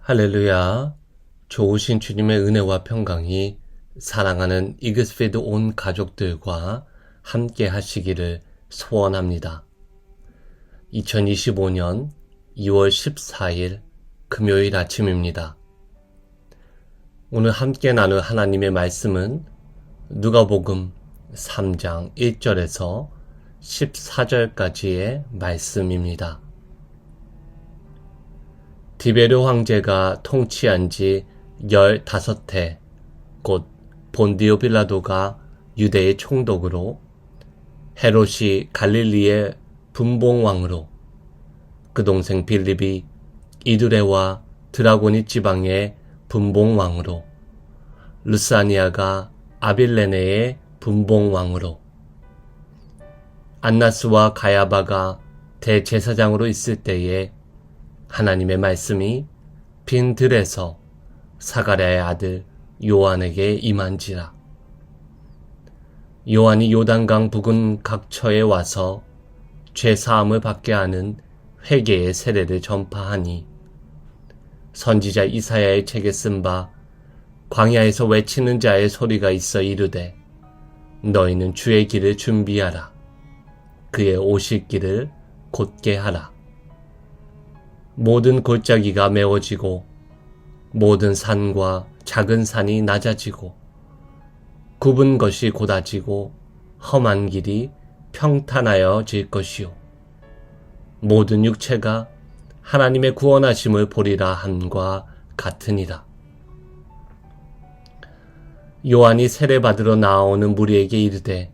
할렐루야. 좋으신 주님의 은혜와 평강이 사랑하는 이그스피드 온 가족들과 함께 하시기를 소원합니다. 2025년 2월 14일 금요일 아침입니다. 오늘 함께 나눌 하나님의 말씀은 누가복음 3장 1절에서 14절까지의 말씀입니다. 디베르 황제가 통치한 지 15해, 곧 본디오 빌라도가 유대의 총독으로, 헤롯이 갈릴리의 분봉왕으로, 그 동생 빌립이 이두레와 드라고니 지방의 분봉왕으로, 르사니아가 아빌레네의 분봉왕으로, 안나스와 가야바가 대제사장으로 있을 때에 하나님의 말씀이 빈 들에서 사가랴의 아들 요한에게 임한지라. 요한이 요단강 부근 각처에 와서 죄사함을 받게 하는 회개의 세례를 전파하니, 선지자 이사야의 책에 쓴 바 광야에서 외치는 자의 소리가 있어 이르되 너희는 주의 길을 준비하라. 그의 오실 길을 곧게 하라. 모든 골짜기가 메워지고 모든 산과 작은 산이 낮아지고 굽은 것이 곧아지고 험한 길이 평탄하여질 것이요 모든 육체가 하나님의 구원하심을 보리라 함과 같으니라. 요한이 세례받으러 나오는 무리에게 이르되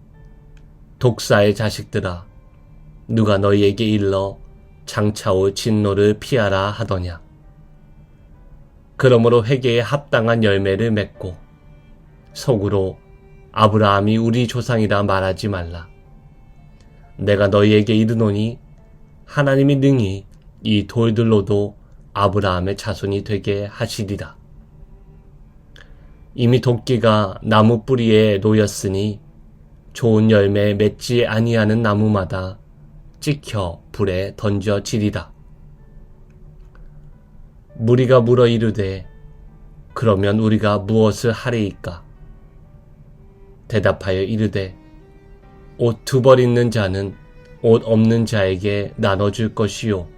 독사의 자식들아, 누가 너희에게 일러 장차올 진노를 피하라 하더냐. 그러므로 회개에 합당한 열매를 맺고 속으로 아브라함이 우리 조상이라 말하지 말라. 내가 너희에게 이르노니 하나님이 능히 이 돌들로도 아브라함의 자손이 되게 하시리라. 이미 도끼가 나무 뿌리에 놓였으니 좋은 열매 맺지 아니하는 나무마다 찍혀 불에 던져지리라. 무리가 물어 이르되 그러면 우리가 무엇을 하리이까? 대답하여 이르되 옷 2벌 있는 자는 옷 없는 자에게 나눠줄 것이요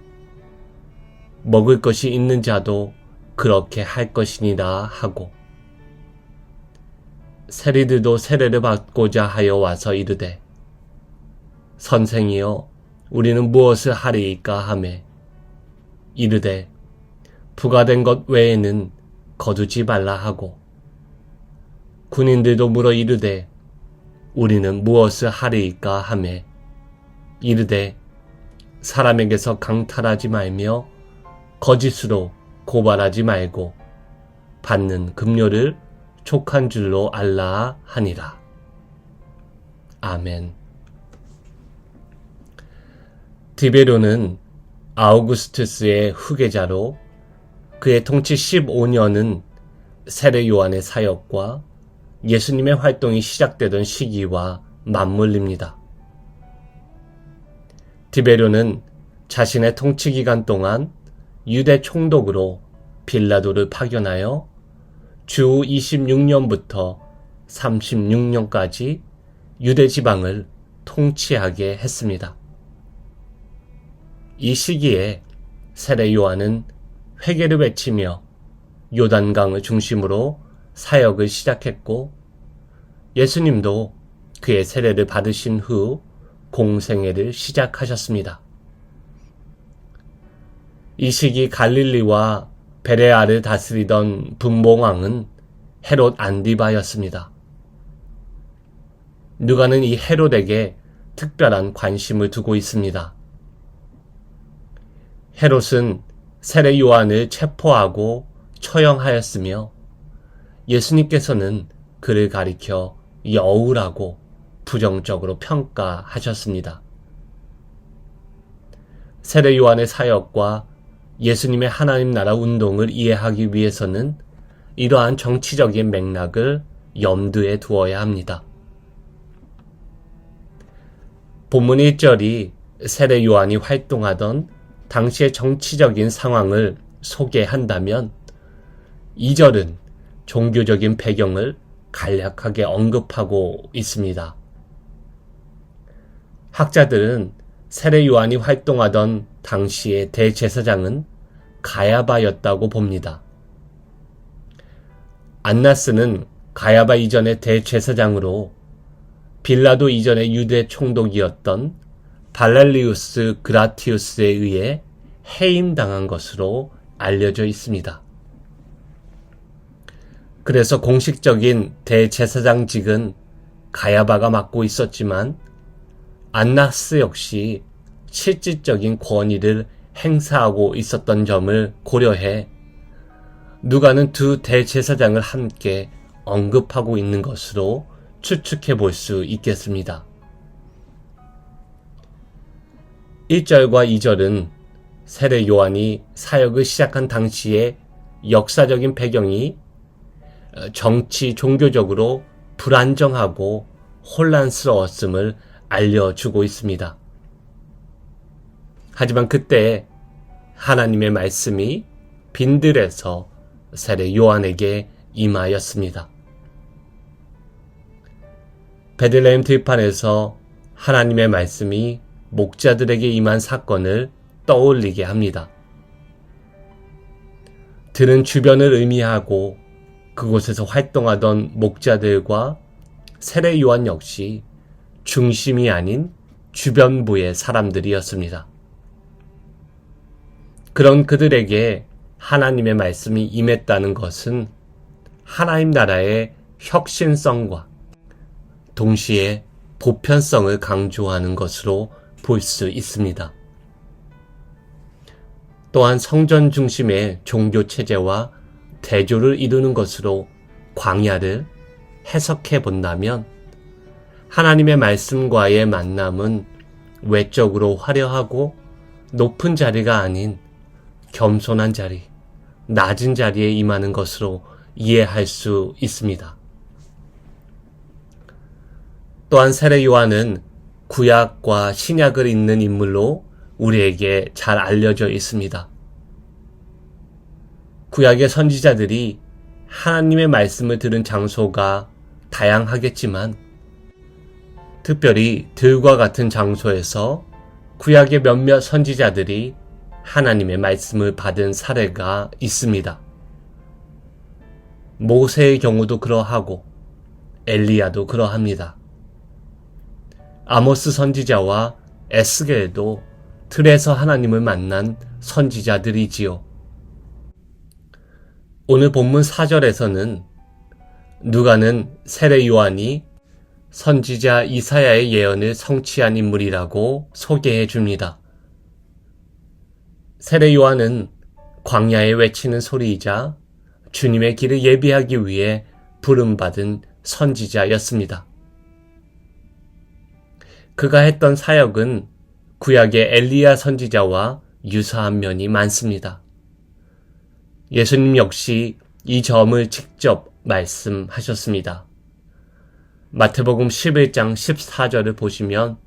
먹을 것이 있는 자도 그렇게 할 것이니라 하고, 세리들도 세례를 받고자 하여 와서 이르되 선생이여 우리는 무엇을 하리이까 하매 이르되 부과된 것 외에는 거두지 말라 하고, 군인들도 물어 이르되 우리는 무엇을 하리이까 하매 이르되 사람에게서 강탈하지 말며 거짓으로 고발하지 말고 받는 급료를 촉한 줄로 알라 하니라. 아멘. 디베료는 아우구스투스의 후계자로 그의 통치 15년은 세례 요한의 사역과 예수님의 활동이 시작되던 시기와 맞물립니다. 디베료는 자신의 통치 기간 동안 유대 총독으로 빌라도를 파견하여 주 26년부터 36년까지 유대 지방을 통치하게 했습니다. 이 시기에 세례 요한은 회개를 외치며 요단강을 중심으로 사역을 시작했고, 예수님도 그의 세례를 받으신 후 공생애를 시작하셨습니다. 이 시기 갈릴리와 베레아를 다스리던 분봉왕은 헤롯 안디바였습니다. 누가는 이 헤롯에게 특별한 관심을 두고 있습니다. 헤롯은 세례 요한을 체포하고 처형하였으며 예수님께서는 그를 가리켜 여우라고 부정적으로 평가하셨습니다. 세례 요한의 사역과 예수님의 하나님 나라 운동을 이해하기 위해서는 이러한 정치적인 맥락을 염두에 두어야 합니다. 본문 1절이 세례 요한이 활동하던 당시의 정치적인 상황을 소개한다면 2절은 종교적인 배경을 간략하게 언급하고 있습니다. 학자들은 세례 요한이 활동하던 당시의 대제사장은 가야바였다고 봅니다. 안나스는 가야바 이전의 대제사장으로 빌라도 이전의 유대 총독이었던 발랄리우스 그라티우스에 의해 해임당한 것으로 알려져 있습니다. 그래서 공식적인 대제사장직은 가야바가 맡고 있었지만 안나스 역시 실질적인 권위를 행사하고 있었던 점을 고려해 누가는 두 대제사장을 함께 언급하고 있는 것으로 추측해 볼 수 있겠습니다. 1절과 2절은 세례 요한이 사역을 시작한 당시의 역사적인 배경이 정치, 종교적으로 불안정하고 혼란스러웠음을 알려주고 있습니다. 하지만 그때 하나님의 말씀이 빈들에서 세례 요한에게 임하였습니다. 베들레헴 들판에서 하나님의 말씀이 목자들에게 임한 사건을 떠올리게 합니다. 들은 주변을 의미하고 그곳에서 활동하던 목자들과 세례 요한 역시 중심이 아닌 주변부의 사람들이었습니다. 그런 그들에게 하나님의 말씀이 임했다는 것은 하나님 나라의 혁신성과 동시에 보편성을 강조하는 것으로 볼 수 있습니다. 또한 성전 중심의 종교 체제와 대조를 이루는 것으로 광야를 해석해 본다면 하나님의 말씀과의 만남은 외적으로 화려하고 높은 자리가 아닌 겸손한 자리, 낮은 자리에 임하는 것으로 이해할 수 있습니다. 또한 세례 요한은 구약과 신약을 잇는 인물로 우리에게 잘 알려져 있습니다. 구약의 선지자들이 하나님의 말씀을 들은 장소가 다양하겠지만 특별히 들과 같은 장소에서 구약의 몇몇 선지자들이 하나님의 말씀을 받은 사례가 있습니다. 모세의 경우도 그러하고 엘리야도 그러합니다. 아모스 선지자와 에스겔도 들에서 하나님을 만난 선지자들이지요. 오늘 본문 4절에서는 누가는 세례 요한이 선지자 이사야의 예언을 성취한 인물이라고 소개해 줍니다. 세례 요한은 광야에 외치는 소리이자 주님의 길을 예비하기 위해 부름받은 선지자였습니다. 그가 했던 사역은 구약의 엘리야 선지자와 유사한 면이 많습니다. 예수님 역시 이 점을 직접 말씀하셨습니다. 마태복음 11장 14절을 보시면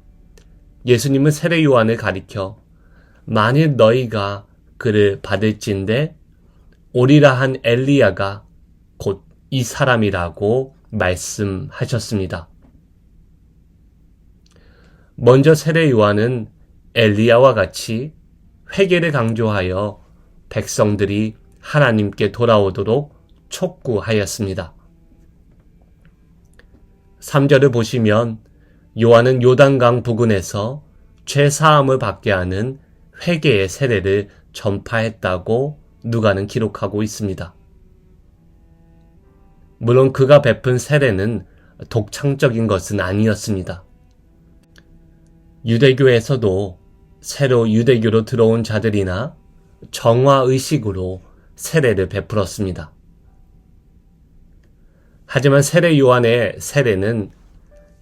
예수님은 세례 요한을 가리켜 만일 너희가 그를 받을진대 오리라 한 엘리야가 곧 이 사람이라고 말씀하셨습니다. 먼저 세례 요한은 엘리야와 같이 회개를 강조하여 백성들이 하나님께 돌아오도록 촉구하였습니다. 3절을 보시면 요한은 요단강 부근에서 죄사함을 받게 하는 회개의 세례를 전파했다고 누가는 기록하고 있습니다. 물론 그가 베푼 세례는 독창적인 것은 아니었습니다. 유대교에서도 새로 유대교로 들어온 자들이나 정화의식으로 세례를 베풀었습니다. 하지만 세례 요한의 세례는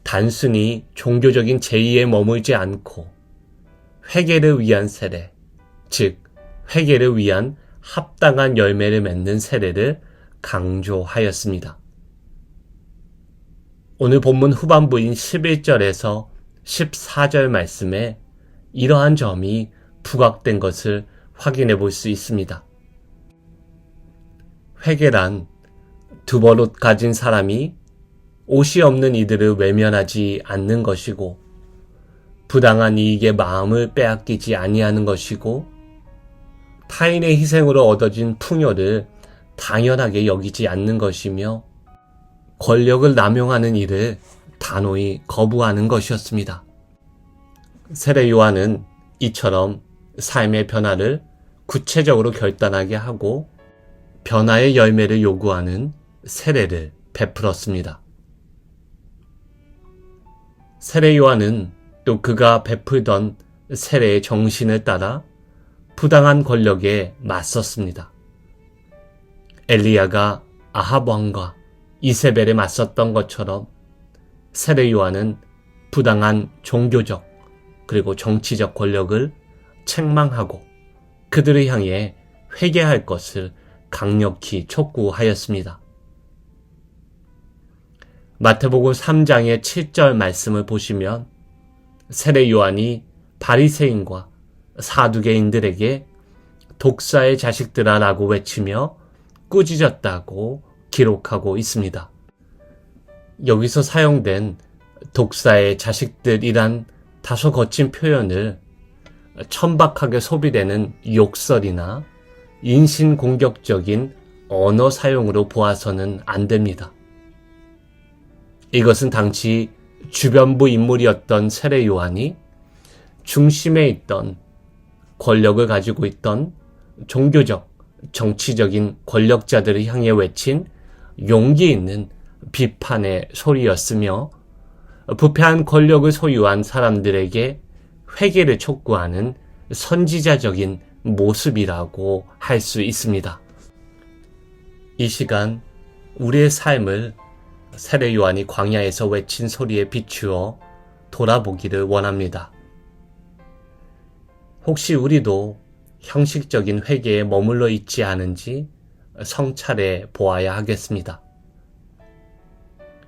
단순히 종교적인 제의에 머물지 않고 회개를 위한 세례, 즉 회개를 위한 합당한 열매를 맺는 세례를 강조하였습니다. 오늘 본문 후반부인 11절에서 14절 말씀에 이러한 점이 부각된 것을 확인해 볼 수 있습니다. 회개란 두벌옷 가진 사람이 옷이 없는 이들을 외면하지 않는 것이고 부당한 이익에 마음을 빼앗기지 아니하는 것이고 타인의 희생으로 얻어진 풍요를 당연하게 여기지 않는 것이며 권력을 남용하는 일을 단호히 거부하는 것이었습니다. 세례 요한은 이처럼 삶의 변화를 구체적으로 결단하게 하고 변화의 열매를 요구하는 세례를 베풀었습니다. 세례 요한은 또 그가 베풀던 세례의 정신을 따라 부당한 권력에 맞섰습니다. 엘리야가 아합 왕과 이세벨에 맞섰던 것처럼 세례 요한은 부당한 종교적 그리고 정치적 권력을 책망하고 그들을 향해 회개할 것을 강력히 촉구하였습니다. 마태복음 3장의 7절 말씀을 보시면 세례 요한이 바리새인과 사두개인들에게 독사의 자식들아 라고 외치며 꾸짖었다고 기록하고 있습니다. 여기서 사용된 독사의 자식들이란 다소 거친 표현을 천박하게 소비되는 욕설이나 인신공격적인 언어 사용으로 보아서는 안 됩니다. 이것은 당시 주변부 인물이었던 세례 요한이 중심에 있던 권력을 가지고 있던 종교적, 정치적인 권력자들을 향해 외친 용기 있는 비판의 소리였으며 부패한 권력을 소유한 사람들에게 회개를 촉구하는 선지자적인 모습이라고 할 수 있습니다. 이 시간 우리의 삶을 세례 요한이 광야에서 외친 소리에 비추어 돌아보기를 원합니다. 혹시 우리도 형식적인 회개에 머물러 있지 않은지 성찰해 보아야 하겠습니다.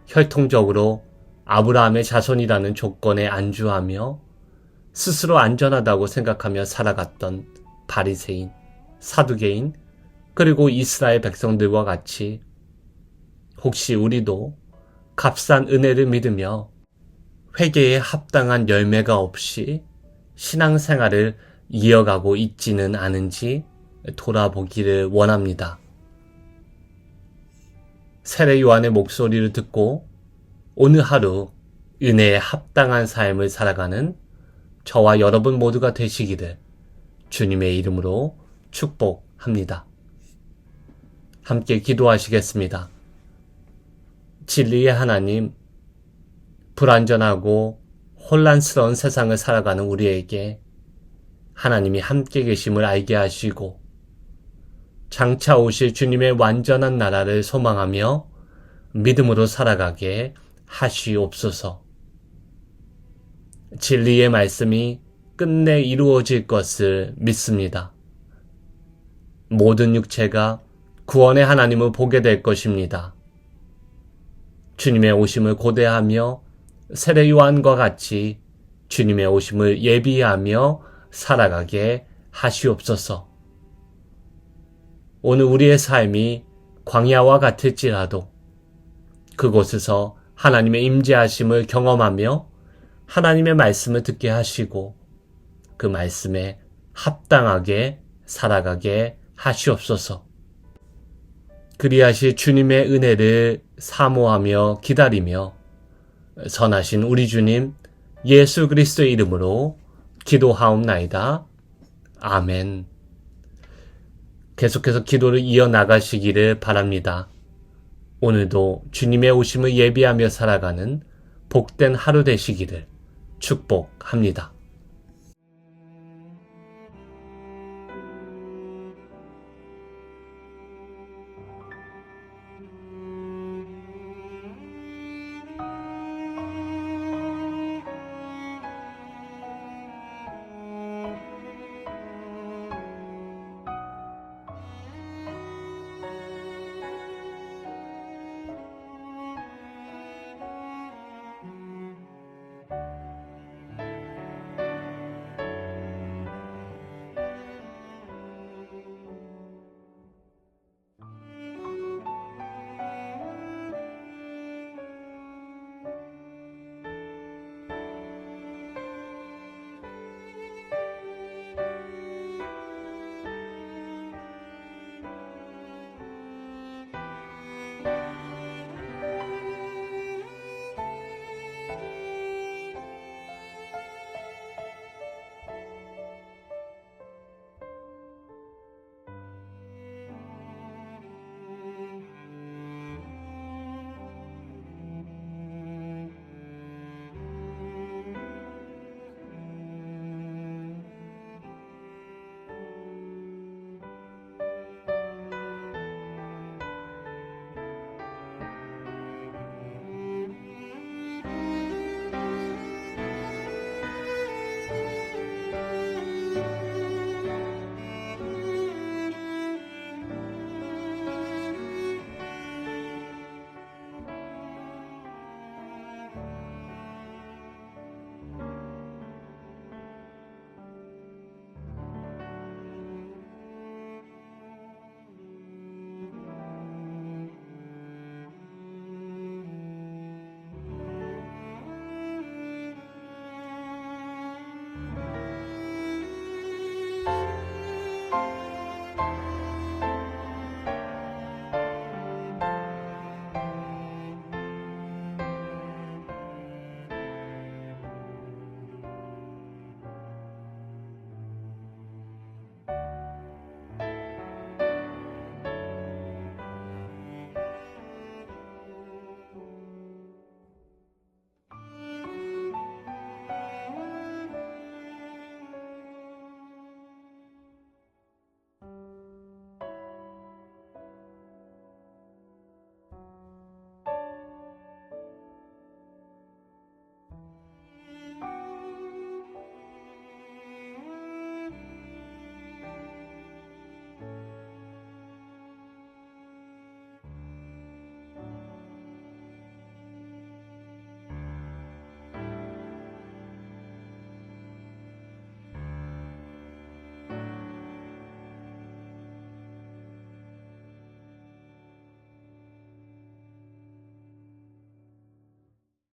혈통적으로 아브라함의 자손이라는 조건에 안주하며 스스로 안전하다고 생각하며 살아갔던 바리새인, 사두개인, 그리고 이스라엘 백성들과 같이 혹시 우리도 값싼 은혜를 믿으며 회개에 합당한 열매가 없이 신앙생활을 이어가고 있지는 않은지 돌아보기를 원합니다. 세례 요한의 목소리를 듣고 오늘 하루 은혜에 합당한 삶을 살아가는 저와 여러분 모두가 되시기를 주님의 이름으로 축복합니다. 함께 기도하시겠습니다. 진리의 하나님, 불완전하고 혼란스러운 세상을 살아가는 우리에게 하나님이 함께 계심을 알게 하시고 장차 오실 주님의 완전한 나라를 소망하며 믿음으로 살아가게 하시옵소서. 진리의 말씀이 끝내 이루어질 것을 믿습니다. 모든 육체가 구원의 하나님을 보게 될 것입니다. 주님의 오심을 고대하며 세례 요한과 같이 주님의 오심을 예비하며 살아가게 하시옵소서. 오늘 우리의 삶이 광야와 같을지라도 그곳에서 하나님의 임재하심을 경험하며 하나님의 말씀을 듣게 하시고 그 말씀에 합당하게 살아가게 하시옵소서. 그리하실 주님의 은혜를 사모하며 기다리며 선하신 우리 주님 예수 그리스도의 이름으로 기도하옵나이다. 아멘. 계속해서 기도를 이어나가시기를 바랍니다. 오늘도 주님의 오심을 예비하며 살아가는 복된 하루 되시기를 축복합니다.